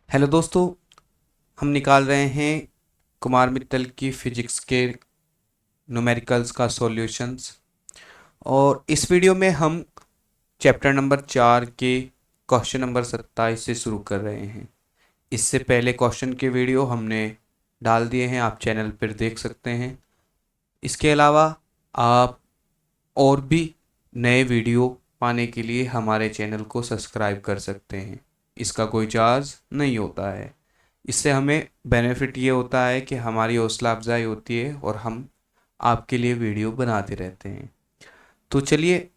Hello दोस्तों, हम निकाल रहे हैं कुमार मित्तल की फिजिक्स के न्यूमेरिकल्स का सॉल्यूशंस। और इस वीडियो में हम चैप्टर नंबर 4 के क्वेश्चन नंबर 27 से शुरू कर रहे हैं। इससे पहले क्वेश्चन के वीडियो हमने डाल दिए हैं, आप चैनल पर देख सकते हैं। इसके अलावा आप और भी नए वीडियो पाने के लिए हमारे चैनल को सब्सक्राइब कर सकते हैं। इसका कोई चार्ज नहीं होता है। इससे हमें बेनिफिट ये होता है कि हमारी हौसला अफजाई होती है और हम आपके लिए वीडियो बनाते रहते हैं। तो चलिए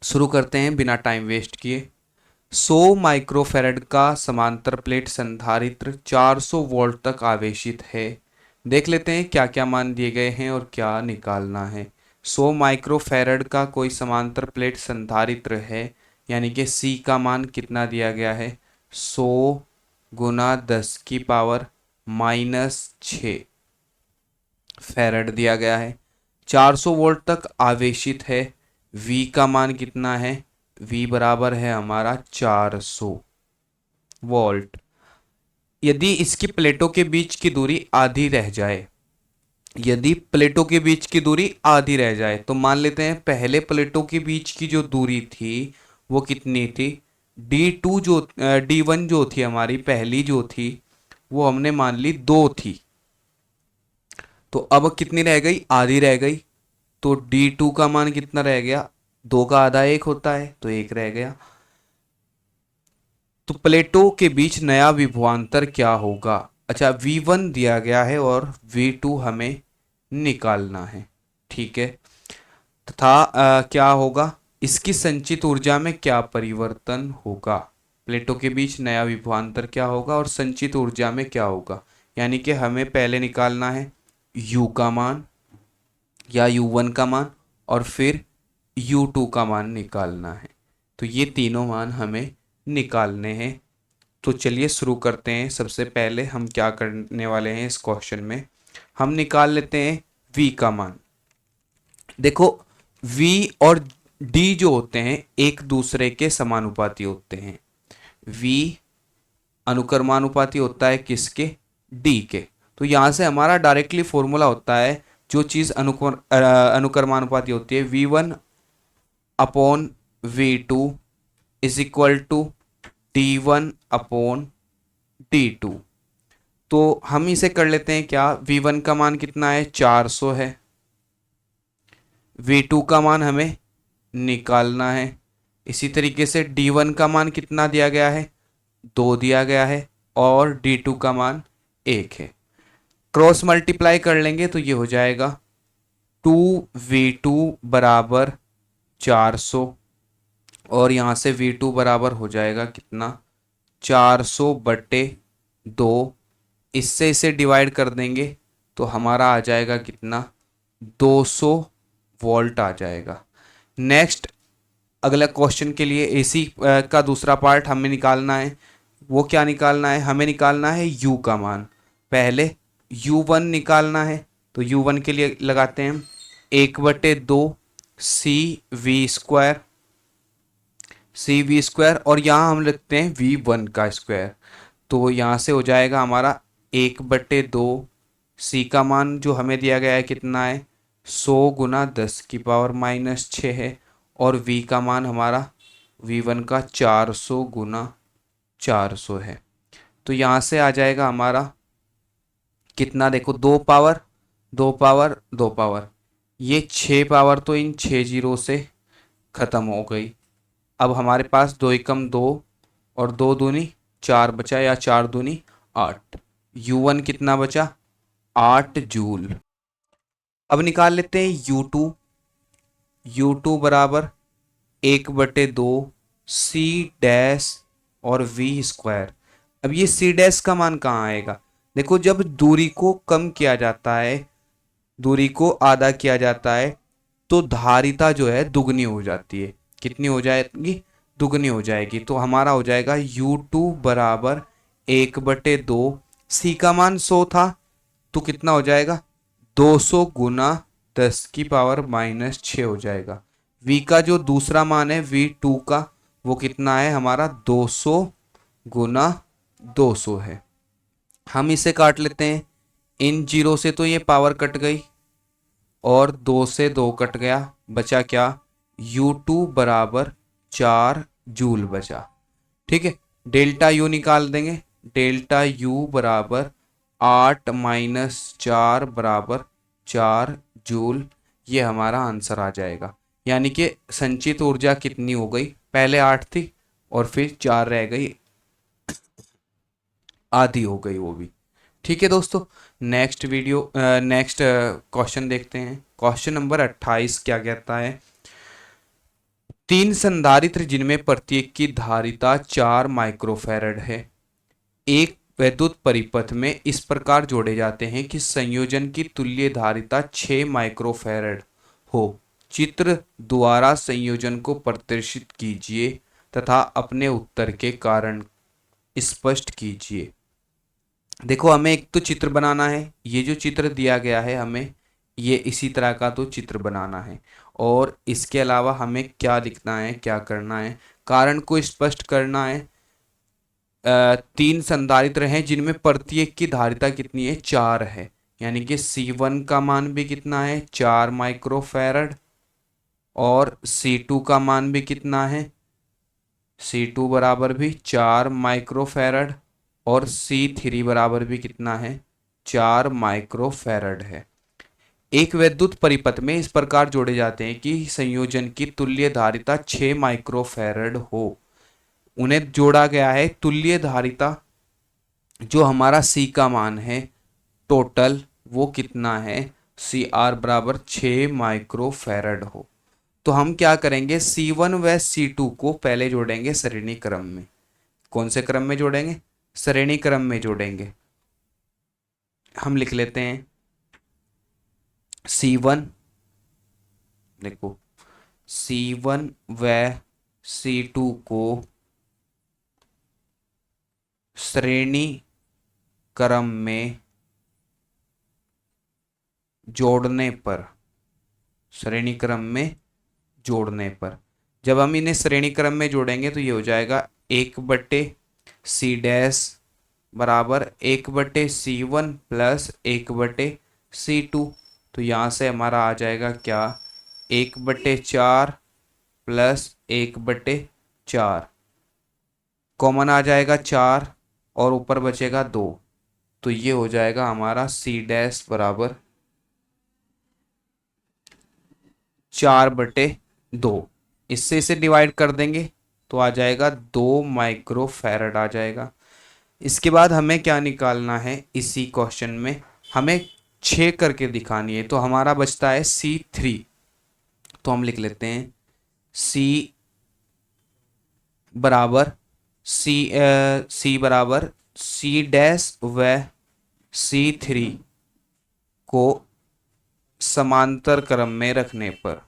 शुरू करते हैं बिना टाइम वेस्ट किए। 100 माइक्रोफैरड का समांतर प्लेट संधारित्र 400 वोल्ट तक आवेशित है। देख लेते हैं क्या क्या मान दिए गए हैं और क्या निकालना है। 100 माइक्रोफैरड का कोई समांतर प्लेट संधारित्र है, यानी कि C का मान कितना दिया गया है, 100 गुना 10 की पावर -6 फैरड दिया गया है। 400 वोल्ट तक आवेशित है। V का मान कितना है, V बराबर है हमारा 400 वोल्ट। यदि इसकी प्लेटों के बीच की दूरी आधी रह जाए, यदि प्लेटों के बीच की दूरी आधी रह जाए तो मान लेते हैं पहले प्लेटों के बीच की जो दूरी थी वो कितनी थी, D2 जो D1 जो थी हमारी पहली जो थी वो हमने मान ली 2 थी। तो अब कितनी रह गई, आधी रह गई। तो D2 का मान कितना रह गया, 2 का आधा 1 होता है तो 1 रह गया। तो प्लेटों के बीच नया विभवांतर क्या होगा। अच्छा, V1 दिया गया है और V2 हमें निकालना है, ठीक है। तथा क्या होगा, इसकी संचित ऊर्जा में क्या परिवर्तन होगा। प्लेटों के बीच नया विभवांतर क्या होगा और संचित ऊर्जा में क्या होगा, यानी कि हमें पहले निकालना है U का मान या U1 का मान और फिर U2 का मान निकालना है। तो ये तीनों मान हमें निकालने हैं। तो चलिए शुरू करते हैं। सबसे पहले हम क्या करने वाले हैं, इस क्वेश्चन में हम निकाल लेते हैं V का मान। देखो, V और D जो होते हैं एक दूसरे के समानुपाती होते हैं। V अनुक्रमानुपाती होता है किसके, D के। तो यहाँ से हमारा डायरेक्टली फॉर्मूला होता है, जो चीज़ अनुक्रमानुपाती होती है, V1 upon V2 is equal to D1 upon D2। तो हम इसे कर लेते हैं क्या, V1 का मान कितना है, 400 है। V2 का मान हमें निकालना है। इसी तरीके से D1 का मान कितना दिया गया है, 2 दिया गया है और D2 का मान 1 है। क्रॉस मल्टीप्लाई कर लेंगे तो ये हो जाएगा 2V2 बराबर 400 और यहाँ से V2 बराबर हो जाएगा कितना, 400/2। इससे इसे डिवाइड कर देंगे तो हमारा आ जाएगा कितना, 200 वोल्ट आ जाएगा। नेक्स्ट अगला क्वेश्चन के लिए AC का दूसरा पार्ट हमें निकालना है। वो क्या निकालना है, हमें निकालना है U का मान। पहले U1 निकालना है तो U1 के लिए लगाते हैं 1/2 CV² और यहाँ हम लिखते हैं V1 का स्क्वायर। तो यहाँ से हो जाएगा हमारा 1/2 C का मान जो हमें दिया गया है कितना है, 100 गुना 10 की पावर -6 है और V का मान हमारा V1 का 400 गुना 400 है। तो यहाँ से आ जाएगा हमारा कितना, देखो 2 पावर 2 पावर 2 पावर, ये 6 पावर तो इन 6 जीरो से ख़त्म हो गई। अब हमारे पास 2 एकम 2 और 2 दूनी 4 बचा, या 4 दूनी 8। U1 कितना बचा, 8 जूल। अब निकाल लेते हैं U2 बराबर 1/2 C डैश और V²। अब ये C डैश का मान कहाँ आएगा, देखो जब दूरी को कम किया जाता है, दूरी को आधा किया जाता है तो धारिता जो है दुगनी हो जाती है। कितनी हो जाएगी, दुगनी हो जाएगी। तो हमारा हो जाएगा U2 बराबर 1/2, C का मान 100 था तो कितना हो जाएगा, 200 गुना 10 की पावर -6 हो जाएगा। V का जो दूसरा मान है V2 का वो कितना है हमारा, 200 गुना 200 है। हम इसे काट लेते हैं, इन जीरो से तो ये पावर कट गई और 2 से 2 कट गया, बचा क्या, U2 बराबर 4 जूल बचा। ठीक है, डेल्टा यू निकाल देंगे, डेल्टा यू बराबर 8 माइनस 4 बराबर 4 जूल, ये हमारा आंसर आ जाएगा। यानी कि संचित ऊर्जा कितनी हो गई, पहले 8 थी और फिर 4 रह गई, आधी हो गई वो भी। ठीक है दोस्तों, नेक्स्ट क्वेश्चन देखते हैं। क्वेश्चन नंबर 28 क्या कहता है, 3 संधारित्र जिनमें प्रत्येक की धारिता 4 माइक्रोफैरड है, एक वैद्युत परिपथ में इस प्रकार जोड़े जाते हैं कि संयोजन की तुल्य धारिता 6 माइक्रोफैरड हो। चित्र द्वारा संयोजन को प्रदर्शित कीजिए तथा अपने उत्तर के कारण स्पष्ट कीजिए। देखो, हमें एक तो चित्र बनाना है, ये जो चित्र दिया गया है हमें ये इसी तरह का तो चित्र बनाना है, और इसके अलावा हमें क्या लिखना है, क्या करना है, कारण को स्पष्ट करना है। 3 संधारित्र हैं जिनमें प्रत्येक की धारिता कितनी है, 4 है, यानी कि C1 का मान भी कितना है, 4 माइक्रोफैरड, और C2 का मान भी कितना है, C2 बराबर भी 4 माइक्रोफैरड, और C3 बराबर भी कितना है, 4 माइक्रोफैरड है। एक वैद्युत परिपथ में इस प्रकार जोड़े जाते हैं कि संयोजन की तुल्य धारिता 6 माइक्रोफैरड हो। उन्हें जोड़ा गया है, तुल्य धारिता जो हमारा C का मान है टोटल वो कितना है, CR बराबर 6 माइक्रोफैरड हो। तो हम क्या करेंगे, C1 व C2 को पहले जोड़ेंगे श्रेणी क्रम में। कौन से क्रम में जोड़ेंगे, श्रेणी क्रम में जोड़ेंगे। हम लिख लेते हैं C1, देखो C1 व C2 को श्रेणी क्रम में जोड़ने पर, श्रेणी क्रम में जोड़ने पर जब हम इन्हें श्रेणी क्रम में जोड़ेंगे तो ये हो जाएगा 1/C डैश बराबर 1/C1 प्लस 1/C2। तो यहाँ से हमारा आ जाएगा क्या, 1/4 प्लस 1/4, कॉमन आ जाएगा 4 और ऊपर बचेगा 2, तो ये हो जाएगा हमारा C डैश बराबर 4/2। इससे इसे डिवाइड कर देंगे तो आ जाएगा 2 माइक्रोफैरड आ जाएगा। इसके बाद हमें क्या निकालना है, इसी क्वेश्चन में हमें 6 करके दिखानी है, तो हमारा बचता है C3। तो हम लिख लेते हैं C बराबर C बराबर C डैश व C3 को समांतर क्रम में रखने पर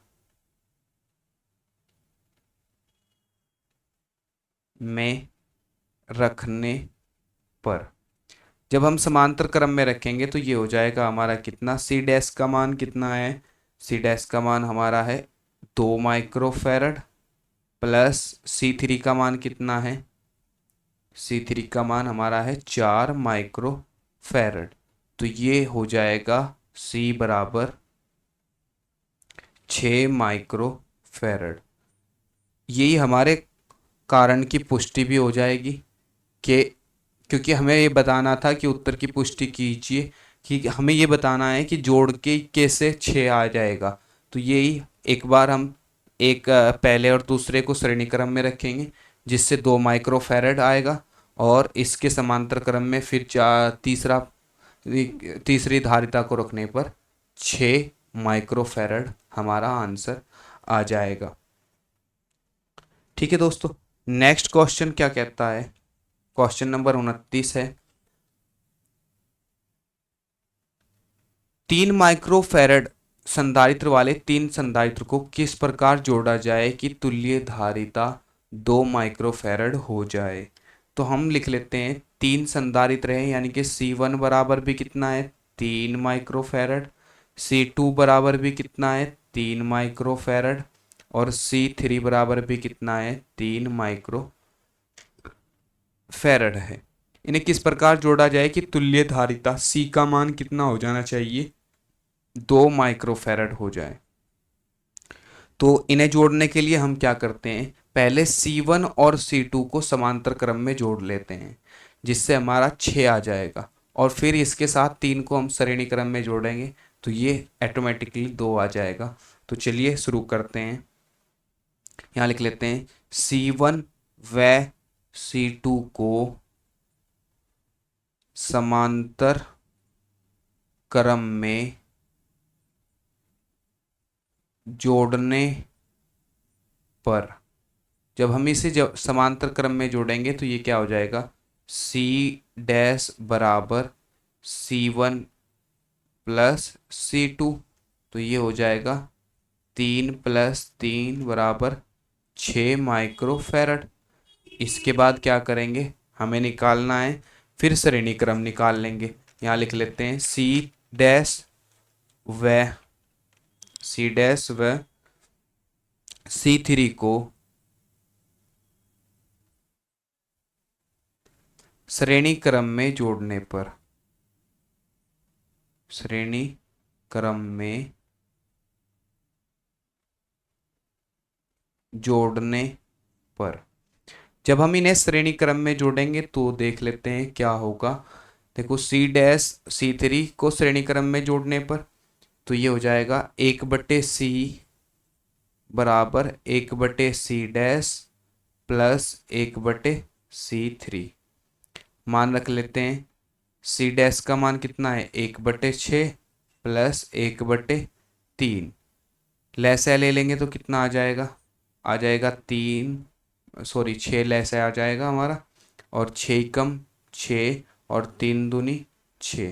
जब हम समांतर क्रम में रखेंगे तो ये हो जाएगा हमारा कितना, C डैश का मान कितना है, C डैश का मान हमारा है 2 माइक्रोफैरड, प्लस C3 का मान कितना है, C3 का मान हमारा है 4 माइक्रोफैरड। तो ये हो जाएगा C बराबर 6 माइक्रोफैरड। यही हमारे कारण की पुष्टि भी हो जाएगी कि, क्योंकि हमें ये बताना था कि उत्तर की पुष्टि कीजिए, कि हमें ये बताना है कि जोड़ के कैसे 6 आ जाएगा। तो यही एक बार हम एक पहले और दूसरे को श्रेणी क्रम में रखेंगे जिससे 2 माइक्रोफैरड आएगा, और इसके समांतर क्रम में फिर तीसरी धारिता को रखने पर 6 माइक्रोफैरड हमारा आंसर आ जाएगा। ठीक है दोस्तों, नेक्स्ट क्वेश्चन क्या कहता है, क्वेश्चन नंबर 29 है, 3 माइक्रोफैरड संधारित्र वाले 3 संधारित्र को किस प्रकार जोड़ा जाए कि तुल्य धारिता 2 माइक्रोफैरड हो जाए। तो हम लिख लेते हैं 3 संधारित्र हैं, यानी कि C1 बराबर भी कितना है, 3 माइक्रोफैरड, C2 बराबर भी कितना है, 3 माइक्रोफैरड, और C3 बराबर भी कितना है, 3 माइक्रोफैरड है। इन्हें किस प्रकार जोड़ा जाए कि तुल्य धारिता C का मान कितना हो जाना चाहिए, 2 माइक्रोफैरड हो जाए। तो इन्हें जोड़ने के लिए हम क्या करते हैं, पहले C1 और C2 को समांतर क्रम में जोड़ लेते हैं, जिससे हमारा 6 आ जाएगा, और फिर इसके साथ 3 को हम श्रेणी क्रम में जोड़ेंगे तो ये ऑटोमेटिकली 2 आ जाएगा। तो चलिए शुरू करते हैं। यहाँ लिख लेते हैं C1 व C2 को समांतर क्रम में जोड़ने पर, जब हम इसे जब समांतर क्रम में जोड़ेंगे तो ये क्या हो जाएगा, C डैश बराबर C1 प्लस C2, तो ये हो जाएगा 3 प्लस 3 बराबर 6 माइक्रोफैरड। इसके बाद क्या करेंगे, हमें निकालना है, फिर श्रेणी क्रम निकाल लेंगे। यहाँ लिख लेते हैं व C3 को श्रेणी क्रम में जोड़ने पर, श्रेणी क्रम में जोड़ने पर, जब हम इन्हें श्रेणी क्रम में जोड़ेंगे तो देख लेते हैं क्या होगा। देखो C3 को श्रेणी क्रम में जोड़ने पर तो ये हो जाएगा 1/C बराबर 1/C डैश प्लस 1/C3। मान रख लेते हैं, C डैश का मान कितना है, 1/6 प्लस 1/3, लैसा ले लेंगे तो कितना आ जाएगा, आ जाएगा 6 लैसा आ जाएगा हमारा, और 6 कम 6 और 3 दूनी 6,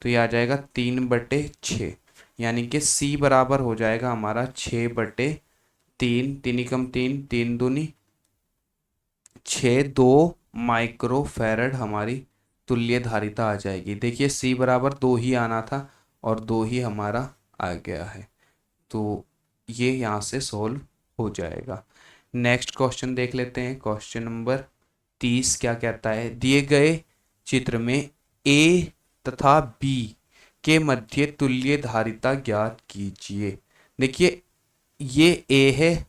तो ये आ जाएगा 3/6, यानी कि C बराबर हो जाएगा हमारा 6/3, 3 कम 3 3 दूनी 6, 2 माइक्रोफैरड हमारी तुल्य धारिता आ जाएगी। देखिए C बराबर 2 ही आना था और 2 ही हमारा आ गया है, तो ये यहाँ से सॉल्व हो जाएगा। नेक्स्ट क्वेश्चन देख लेते हैं। क्वेश्चन नंबर 30 क्या कहता है, दिए गए चित्र में A तथा B के मध्य तुल्य धारिता ज्ञात कीजिए। देखिए ये A है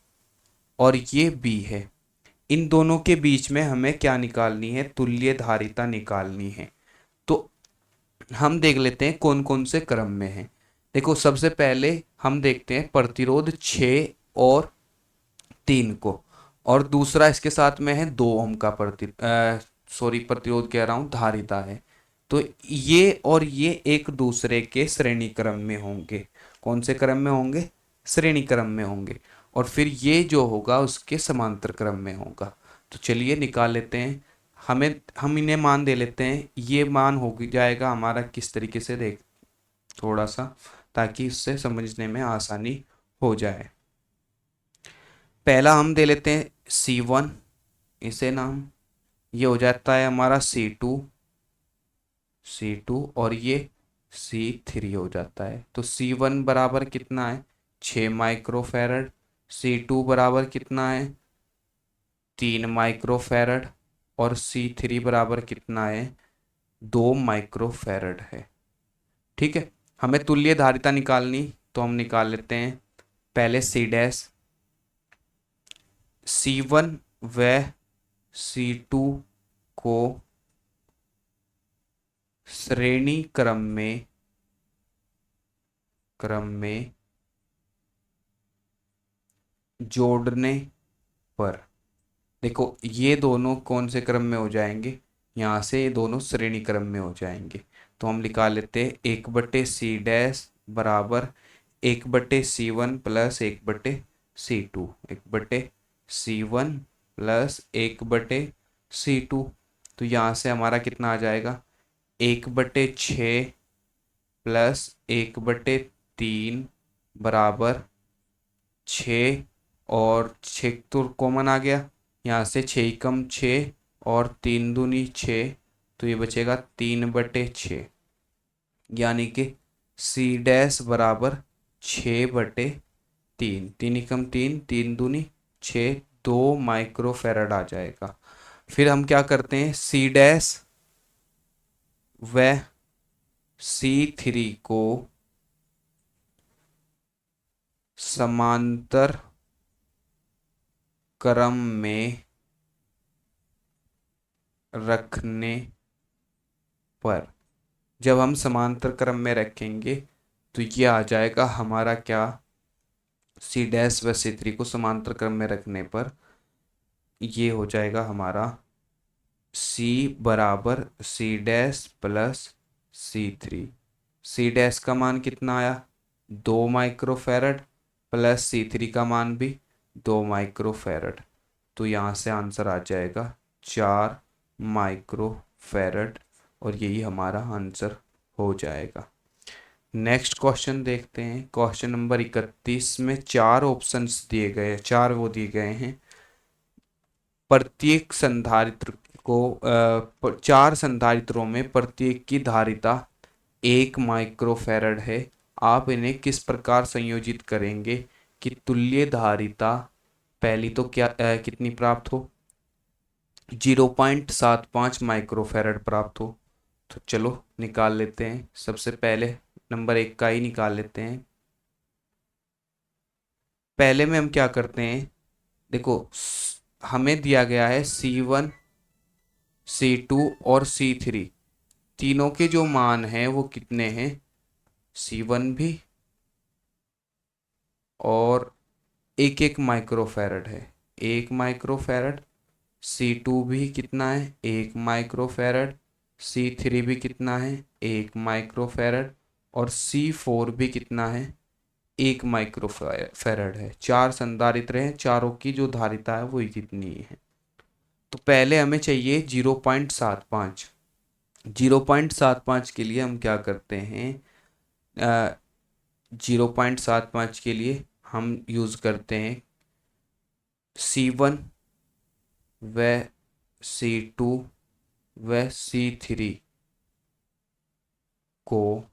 और ये B है, इन दोनों के बीच में हमें क्या निकालनी है, तुल्य धारिता निकालनी है। तो हम देख लेते हैं कौन कौन से क्रम में है। देखो सबसे पहले हम देखते हैं प्रतिरोध 6 और 3 को, और दूसरा इसके साथ में है 2 ओम का प्रतिरोध कह रहा हूं, धारिता है। तो ये और ये एक दूसरे के श्रेणी क्रम में होंगे। कौन से क्रम में होंगे, श्रेणी क्रम में होंगे, और फिर ये जो होगा उसके समांतर क्रम में होगा। तो चलिए निकाल लेते हैं, हम इन्हें मान दे लेते हैं। ये मान हो जाएगा हमारा किस तरीके से, देख थोड़ा सा, ताकि उससे समझने में आसानी हो जाए। पहला हम दे लेते हैं C1, इसे नाम, ये हो जाता है हमारा C2 और ये C3 हो जाता है। तो C1 बराबर कितना है, 6 माइक्रोफैरड, C2 बराबर कितना है, 3 माइक्रोफैरड, और C3 बराबर कितना है, 2 माइक्रोफैरड है। ठीक है, हमें तुल्य धारिता निकालनी, तो हम निकाल लेते हैं। पहले C डैश, C1 व C2 को श्रेणी क्रम में जोड़ने पर, देखो ये दोनों कौन से क्रम में हो जाएंगे, यहाँ से ये दोनों श्रेणी क्रम में हो जाएंगे। तो हम निकाल लेते हैं 1/C डैश बराबर 1/C1 plus 1/C2, 1/C1 plus 1/C2। तो यहाँ से हमारा कितना आ जाएगा, 1/6 प्लस 1/3 बराबर 6, और 6 तो कॉमन आ गया, यहाँ से 6 कम 6 और 3 दूनी 6, तो ये बचेगा 3/6, यानी कि C डैश बराबर 6/3, 3 कम 3 3 दूनी 6, 2 माइक्रोफैरड आ जाएगा। फिर हम क्या करते हैं, C डैश व C3 को समांतर क्रम में रखने पर, जब हम समांतर क्रम में रखेंगे तो ये आ जाएगा हमारा क्या, C डैश व C3 को समांतर क्रम में रखने पर ये हो जाएगा हमारा C बराबर C dash plus C3। C dash का मान कितना आया, 2 माइक्रोफैरड, प्लस C3 का मान भी 2 माइक्रोफैरड। तो यहाँ से आंसर आ जाएगा 4 माइक्रोफैरड और यही हमारा आंसर हो जाएगा। नेक्स्ट क्वेश्चन देखते हैं। क्वेश्चन नंबर 31 में 4 ऑप्शंस दिए गए, 4 वो दिए गए हैं। प्रत्येक संधारित्र को 4 संधारित्रों में प्रत्येक की धारिता 1 माइक्रोफैरड है। आप इन्हें किस प्रकार संयोजित करेंगे कि तुल्य धारिता पहली तो क्या कितनी प्राप्त हो, 0.75 माइक्रोफैरड प्राप्त हो। तो चलो निकाल लेते हैं। सबसे पहले नंबर 1 का ही निकाल लेते हैं। पहले में हम क्या करते हैं, देखो हमें दिया गया है C1 C2 और C3, तीनों के जो मान हैं वो कितने हैं, C1 भी और 1 माइक्रोफैरड है, 1 माइक्रोफैरड। C2 भी कितना है, 1 माइक्रोफैरड। C3 भी कितना है, 1 माइक्रोफैरड। और C4 भी कितना है, 1 माइक्रोफैरड है। 4 संधारित्र हैं, चारों की जो धारिता है वो कितनी है। तो पहले हमें चाहिए 0.75। 0.75 के लिए हम क्या करते हैं, 0.75 के लिए हम यूज़ करते हैं C1 व C2 व C3 को,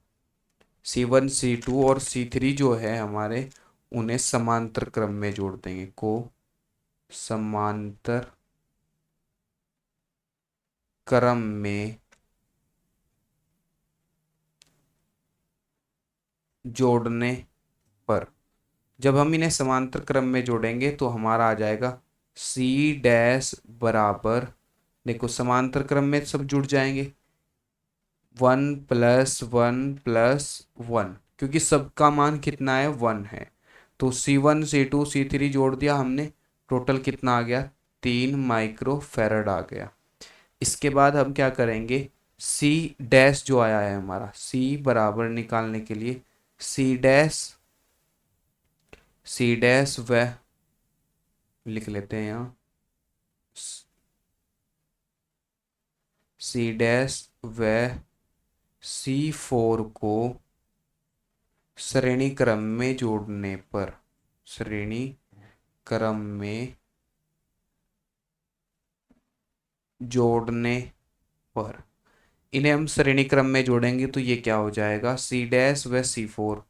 C1 C2 और C3 जो है हमारे, उन्हें समांतर क्रम में जोड़ देंगे, को समांतर क्रम में जोड़ने पर, जब हम इन्हें समांतर क्रम में जोड़ेंगे तो हमारा आ जाएगा C डैश बराबर, देखो समांतर क्रम में सब जुड़ जाएंगे, 1 + 1 + 1, क्योंकि सबका मान कितना है, 1 है। तो C1 C2 C3 जोड़ दिया हमने, टोटल कितना आ गया, 3 माइक्रोफैरड आ गया। इसके बाद हम क्या करेंगे, C डैश जो आया है हमारा, C बराबर निकालने के लिए C डैश व लिख लेते हैं यहाँ, C डैश व C4 को श्रेणी क्रम में जोड़ने पर, श्रेणी क्रम में जोड़ने पर, इन्हें हम श्रेणी क्रम में जोड़ेंगे तो ये क्या हो जाएगा, C डैश व C4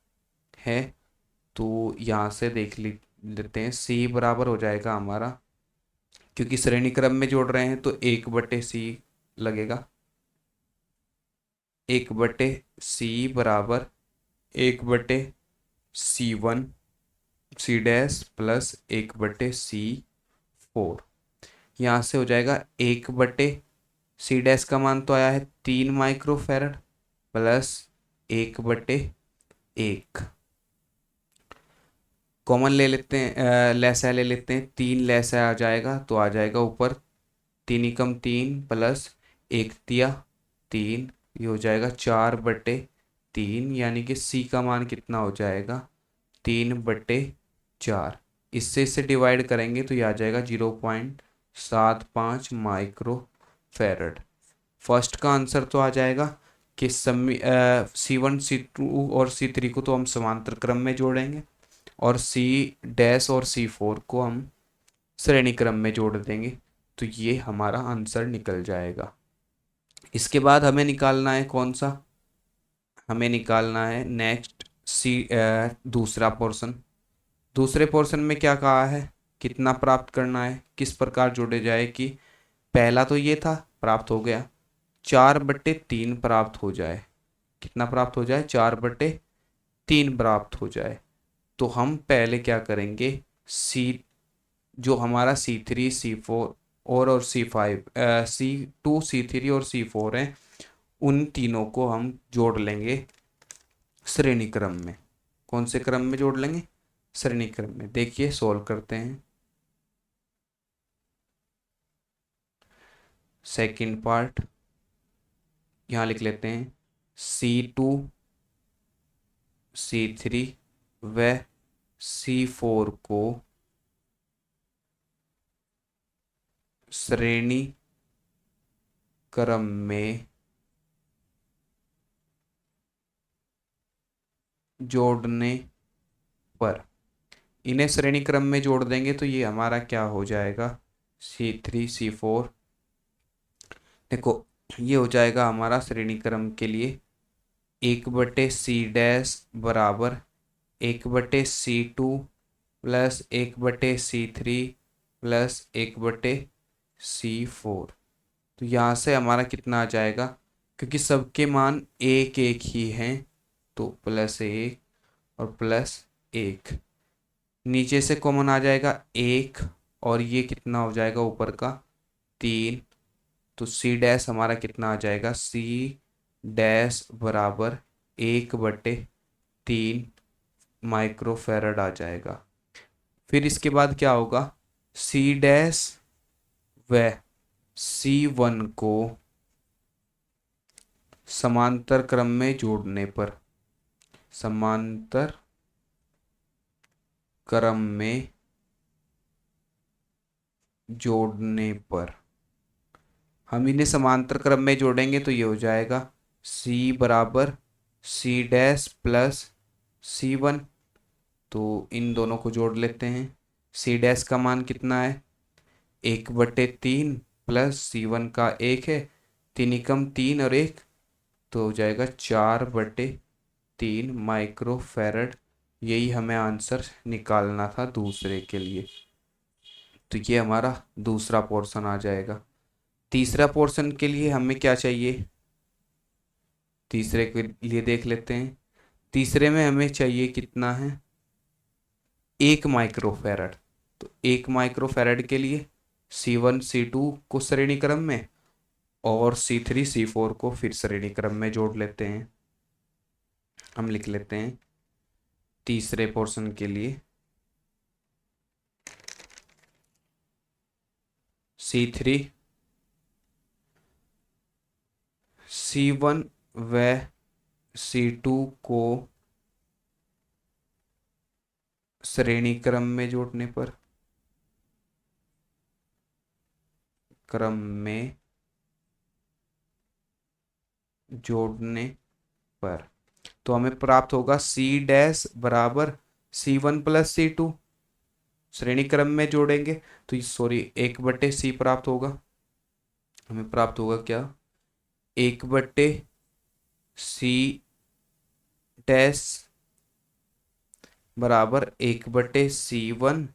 है। तो यहाँ से देख लेते हैं, C बराबर हो जाएगा हमारा, क्योंकि श्रेणी क्रम में जोड़ रहे हैं तो 1/C लगेगा, 1/C बराबर 1/C1 C dash plus 1/C4। यहाँ से हो जाएगा 1/C डैश का मान तो आया है 3 माइक्रोफैरड प्लस 1/1, कॉमन ले लेते हैं, लैसा ले लेते हैं, 3 लैसा आ जाएगा तो आ जाएगा ऊपर 3 एकम 3 प्लस 1 तिया 3, ये हो जाएगा 4/3, यानी कि C का मान कितना हो जाएगा, 3/4। इससे इसे डिवाइड करेंगे तो ये आ जाएगा 0.75 माइक्रोफैरड। फर्स्ट का आंसर तो आ जाएगा कि C1 C2 और C3 को तो हम समांतर क्रम में जोड़ेंगे और C डैश और C4 को हम श्रेणी क्रम में जोड़ देंगे, तो ये हमारा आंसर निकल जाएगा। इसके बाद हमें निकालना है कौन सा, हमें निकालना है नेक्स्ट दूसरा पोर्शन। दूसरे पोर्शन में क्या कहा है, कितना प्राप्त करना है, किस प्रकार जोड़े जाए कि पहला तो ये था, प्राप्त हो गया। 4/3 प्राप्त हो जाए। कितना प्राप्त हो जाए? 4/3 प्राप्त हो जाए। तो हम पहले क्या करेंगे, सी जो हमारा C3 C4 और C5 C2 C3 और C4 हैं, उन तीनों को हम जोड़ लेंगे श्रेणी क्रम में। कौन से क्रम में जोड़ लेंगे? श्रेणी क्रम में। देखिए सॉल्व करते हैं। सेकंड पार्ट यहाँ लिख लेते हैं, C2 C3 व C4 को श्रेणी क्रम में जोड़ने पर, इन्हें श्रेणी क्रम में जोड़ देंगे तो ये हमारा क्या हो जाएगा, C3 C4। देखो ये हो जाएगा हमारा श्रेणी क्रम के लिए 1/C' बराबर 1/C2 plus 1/C3 plus 1/C4। तो यहाँ से हमारा कितना आ जाएगा, क्योंकि सबके मान एक एक ही हैं तो +1 और +1, नीचे से कॉमन आ जाएगा 1 और ये कितना हो जाएगा ऊपर का 3। तो C' हमारा कितना आ जाएगा, C' बराबर 1/3 माइक्रोफैरड आ जाएगा। फिर इसके बाद क्या होगा, C' व C1 को समांतर क्रम में जोड़ने पर, समांतर क्रम में जोड़ने पर हम इन्हें समांतर क्रम में जोड़ेंगे तो ये हो जाएगा C बराबर C' प्लस C1। तो इन दोनों को जोड़ लेते हैं। C' का मान कितना है, 1/3 प्लस C1 का 1 है, 3 एकम 3 और 1, तो हो जाएगा 4/3 माइक्रोफैरड। यही हमें आंसर निकालना था दूसरे के लिए। तो ये हमारा दूसरा पोर्शन आ जाएगा। तीसरा पोर्शन के लिए हमें क्या चाहिए, तीसरे के लिए देख लेते हैं। तीसरे में हमें चाहिए कितना है, 1 माइक्रोफैरड। तो 1 माइक्रोफैरड के लिए C1 C2 को श्रेणी क्रम में और C3 C4 को फिर श्रेणी क्रम में जोड़ लेते हैं। हम लिख लेते हैं तीसरे पोर्शन के लिए C3 C1 व C2 को श्रेणी क्रम में जोड़ने पर, क्रम में जोड़ने पर, तो हमें प्राप्त होगा C' बराबर C1 प्लस C2। श्रेणी क्रम में जोड़ेंगे तो सॉरी 1/C प्राप्त होगा। हमें प्राप्त होगा क्या, 1/C' बराबर 1/C1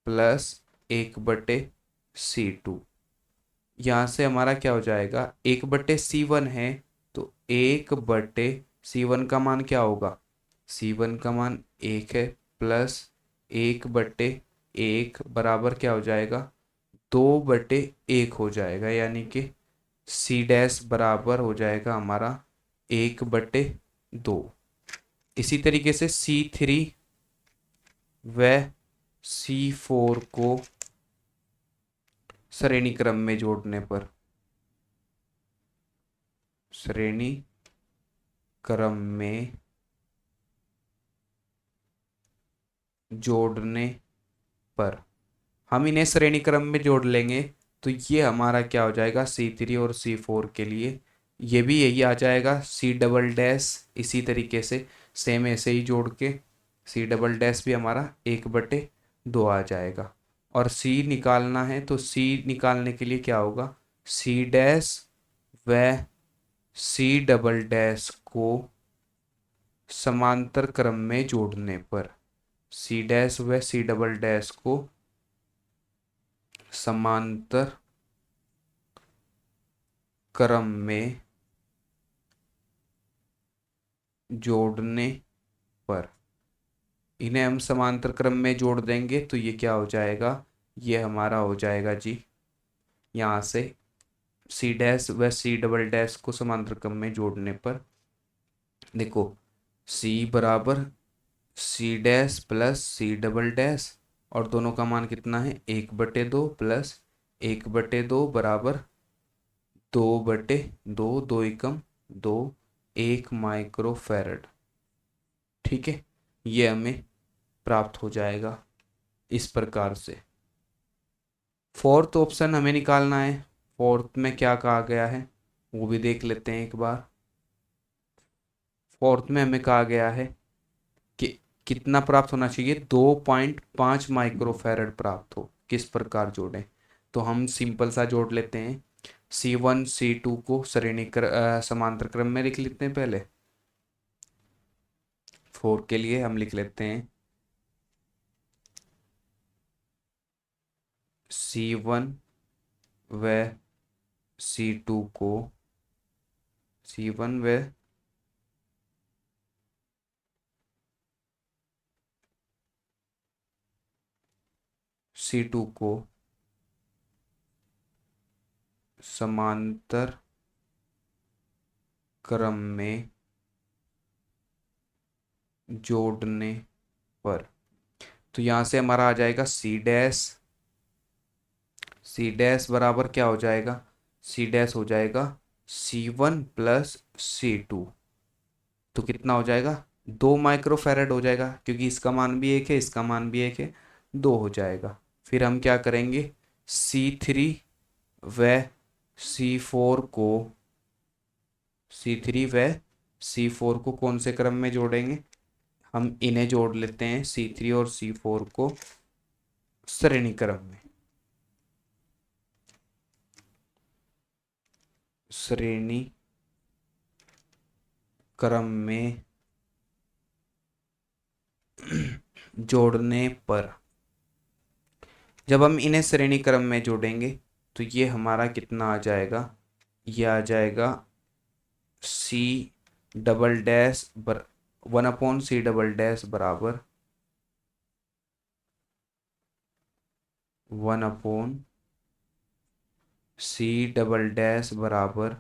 प्लस 1/C2। यहाँ से हमारा क्या हो जाएगा, 1/C1 है तो 1/C1 का मान क्या होगा, C1 का मान 1 है, प्लस 1/1 बराबर क्या हो जाएगा, 2/1 हो जाएगा, यानी कि C' बराबर हो जाएगा हमारा 1/2। इसी तरीके से C3 व C4 को श्रेणी क्रम में जोड़ने पर, श्रेणी क्रम में जोड़ने पर हम इन्हें श्रेणी क्रम में जोड़ लेंगे तो ये हमारा क्या हो जाएगा, C3 और C4 के लिए ये भी यही आ जाएगा C'। इसी तरीके से सेम ऐसे ही जोड़ के C" भी हमारा 1/2 आ जाएगा। और C निकालना है तो C निकालने के लिए क्या होगा, C' व C" को समांतर क्रम में जोड़ने पर, C' व C" को समांतर क्रम में जोड़ने पर, इन्हें हम समांतर क्रम में जोड़ देंगे तो ये क्या हो जाएगा, ये हमारा हो जाएगा जी, यहाँ से सी डैश व सी डबल डैश को समांतर क्रम में जोड़ने पर देखो सी बराबर C dash plus C double dash, और दोनों का मान कितना है, 1/2 प्लस 1/2 बराबर 2/2, 2 एकम 2, 1 माइक्रो फैरड। ठीक है, ये हमें प्राप्त हो जाएगा इस प्रकार से। फोर्थ ऑप्शन हमें निकालना है, फोर्थ में क्या कहा गया है वो भी देख लेते हैं एक बार। फोर्थ में हमें कहा गया है कि कितना प्राप्त होना चाहिए, 2.5 माइक्रोफैरड प्राप्त हो। किस प्रकार जोड़ें, तो हम सिंपल सा जोड़ लेते हैं। C1 C2 को समांतर क्रम में लिख लेते हैं। पहले 4 के लिए हम लिख लेते हैं C1 व C2 को, C1 व C2 को समांतर क्रम में जोड़ने पर, तो यहाँ से हमारा आ जाएगा सी डैश बराबर क्या हो जाएगा, सी डैश हो जाएगा C1 प्लस C2, तो कितना हो जाएगा, 2 माइक्रोफैरड हो जाएगा, क्योंकि इसका मान भी एक है इसका मान भी एक है, 2 हो जाएगा। फिर हम क्या करेंगे, C3 व C4 को, C3 व C4 को कौन से क्रम में जोड़ेंगे, हम इन्हें जोड़ लेते हैं C3 और C4 को श्रेणी क्रम में, श्रेणी क्रम में जोड़ने पर, जब हम इन्हें श्रेणी क्रम में जोड़ेंगे तो ये हमारा कितना आ जाएगा, ये आ जाएगा C double dash 1/C double dash बराबर 1/C डबल डैश बराबर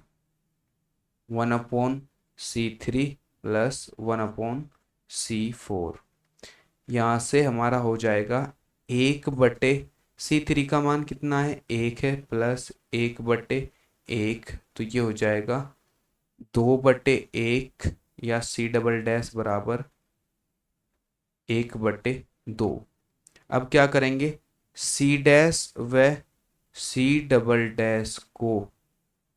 1/C3 प्लस 1/C4। यहाँ से हमारा हो जाएगा 1/C3 का मान कितना है, 1 है, प्लस 1/1, तो ये हो जाएगा 2/1 या C डबल डैश बराबर 1/2। अब क्या करेंगे, C डैश व C डबल डैश को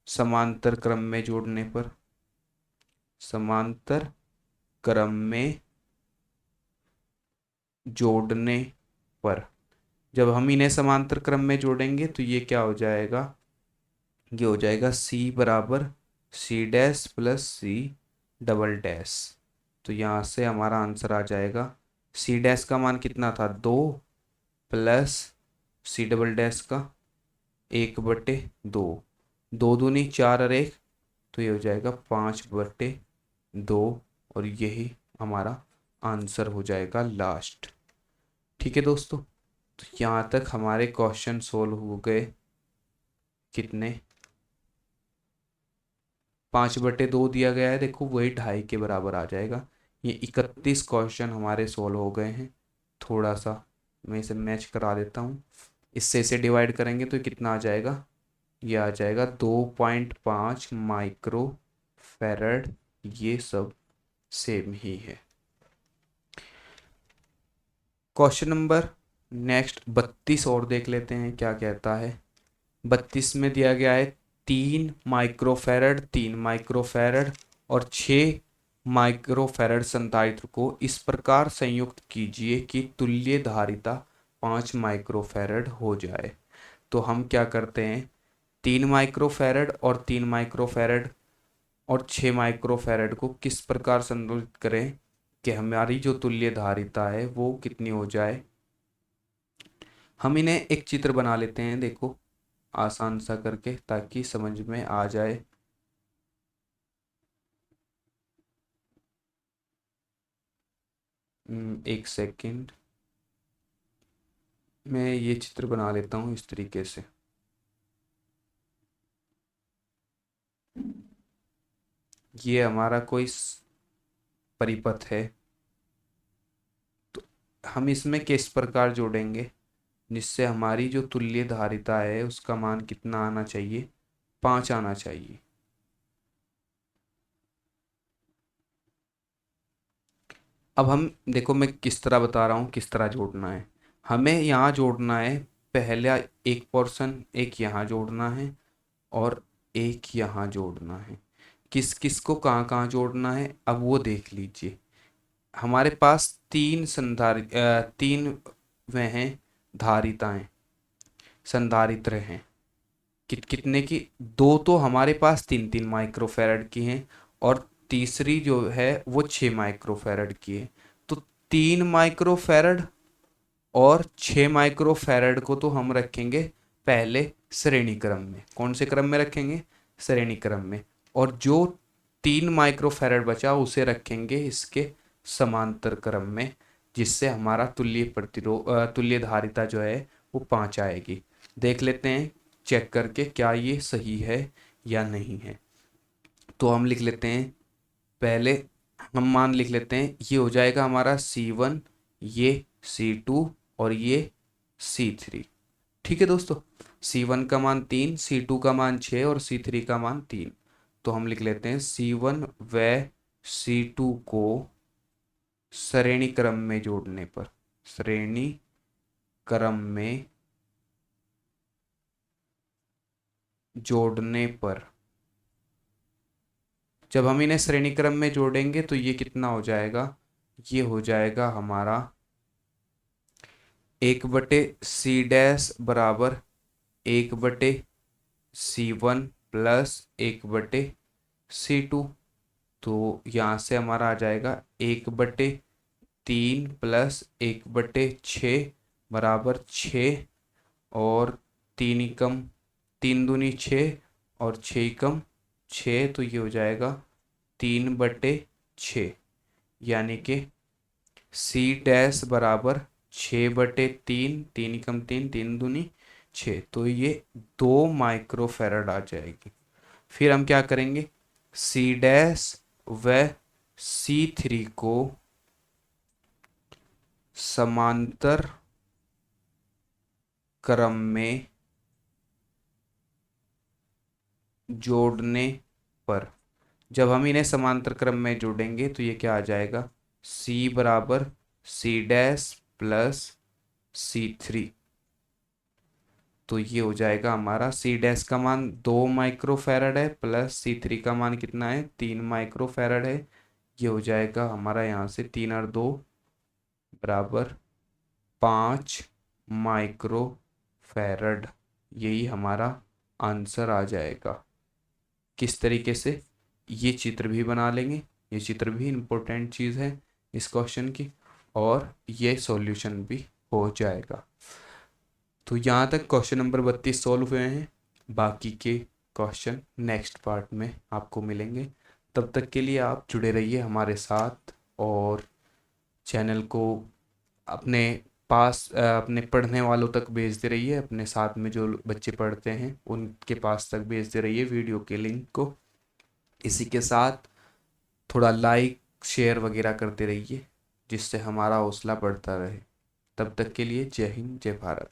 समांतर क्रम में जोड़ने पर, समांतर क्रम में जोड़ने पर, जब हम इन्हें समांतर क्रम में जोड़ेंगे तो ये क्या हो जाएगा, ये हो जाएगा C बराबर C dash plus C double dash, तो यहाँ से हमारा आंसर आ जाएगा C डैश का मान कितना था, 2 प्लस C डबल डैश का 1/2, 2 दूनी 4 और 1, तो ये हो जाएगा 5/2, और यही हमारा आंसर हो जाएगा लास्ट। ठीक है दोस्तों, तो यहाँ तक हमारे क्वेश्चन सोल्व हो गए। कितने, 5/2 दिया गया है, देखो वही 2.5 के बराबर आ जाएगा। ये 31 क्वेश्चन हमारे सोल्व हो गए हैं। थोड़ा सा मैं इसे मैच करा देता हूँ, इससे इसे डिवाइड करेंगे तो कितना आ जाएगा, ये आ जाएगा 2.5 माइक्रो फैरड, ये सब सेम ही है। क्वेश्चन नंबर नेक्स्ट 32 और देख लेते हैं क्या कहता है। 32 में दिया गया है 3 माइक्रोफैरड, 3 माइक्रोफैरड और 6 माइक्रोफैरड संधारित्र को इस प्रकार संयुक्त कीजिए कि तुल्य धारिता 5 माइक्रोफैरड हो जाए। तो हम क्या करते हैं, 3 माइक्रोफैरड और 3 माइक्रोफैरड और 6 माइक्रोफैरड को किस प्रकार संतुलित करें कि हमारी जो तुल्य धारिता है वो कितनी हो जाए। हम इन्हें एक चित्र बना लेते हैं, देखो आसान सा करके, ताकि समझ में आ जाए। एक सेकंड, मैं ये चित्र बना लेता हूँ इस तरीके से। ये हमारा कोई परिपथ है, तो हम इसमें किस प्रकार जोड़ेंगे जिससे हमारी जो तुल्य धारिता है उसका मान कितना आना चाहिए, 5 आना चाहिए। अब हम देखो, मैं किस तरह बता रहा हूँ किस तरह जोड़ना है। हमें यहाँ जोड़ना है, पहला एक पोर्शन, एक यहाँ जोड़ना है और एक यहाँ जोड़ना है। किस किस को कहाँ कहाँ जोड़ना है अब वो देख लीजिए। हमारे पास तीन वह हैं धारिताएं, संधारित्र हैं। कितने की, दो तो हमारे पास 3-3 माइक्रोफैरड की हैं और तीसरी जो है वो 6 माइक्रोफैरड की है। तो 3 माइक्रोफैरड और 6 माइक्रोफैरड को तो हम रखेंगे पहले श्रेणी क्रम में। कौन से क्रम में रखेंगे, श्रेणी क्रम में। और जो 3 माइक्रोफैरड बचा उसे रखेंगे इसके समांतर क्रम में, जिससे हमारा तुल्य धारिता जो है वो 5 आएगी। देख लेते हैं चेक करके क्या ये सही है या नहीं है। तो हम लिख लेते हैं, पहले हम मान लिख लेते हैं, ये हो जाएगा हमारा C1, ये C2 और ये C3। ठीक है दोस्तों, C1 का मान 3, C2 का मान 6 और C3 का मान 3। तो हम लिख लेते हैं C1 व C2 को श्रेणी क्रम में जोड़ने पर, श्रेणी क्रम में जोड़ने पर, जब हम इन्हें श्रेणी क्रम में जोड़ेंगे तो ये कितना हो जाएगा, ये हो जाएगा हमारा 1/C बराबर 1/C1 प्लस 1/C2। तो यहाँ से हमारा आ जाएगा 1/3 प्लस 1/6 बराबर 6, और 3 एकम 3 दूनी 6 और 6 एकम 6, तो ये हो जाएगा 3/6। यानी कि C' बराबर 6/3, 3 एकम 3, 3 दूनी 6, तो ये 2 माइक्रोफैरड आ जाएगी। फिर हम क्या करेंगे, C' व C3 को समांतर क्रम में जोड़ने पर, जब हम इन्हें समांतर क्रम में जोड़ेंगे तो ये क्या आ जाएगा, C बराबर C' प्लस C3। तो ये हो जाएगा हमारा C' का मान 2 माइक्रोफैरड है प्लस C3 का मान कितना है, 3 माइक्रोफैरड है। ये हो जाएगा हमारा यहाँ से 3 और 2 बराबर 5 माइक्रोफैरड। यही हमारा आंसर आ जाएगा। किस तरीके से, ये चित्र भी बना लेंगे, ये चित्र भी इम्पोर्टेंट चीज़ है इस क्वेश्चन की, और ये सॉल्यूशन भी हो जाएगा। तो यहाँ तक क्वेश्चन नंबर 32 सॉल्व हुए हैं। बाकी के क्वेश्चन नेक्स्ट पार्ट में आपको मिलेंगे। तब तक के लिए आप जुड़े रहिए हमारे साथ, और चैनल को अपने अपने पढ़ने वालों तक भेजते रहिए, अपने साथ में जो बच्चे पढ़ते हैं उनके पास तक भेजते रहिए वीडियो के लिंक को। इसी के साथ थोड़ा लाइक शेयर वगैरह करते रहिए, जिससे हमारा हौसला बढ़ता रहे। तब तक के लिए जय हिंद, जय भारत।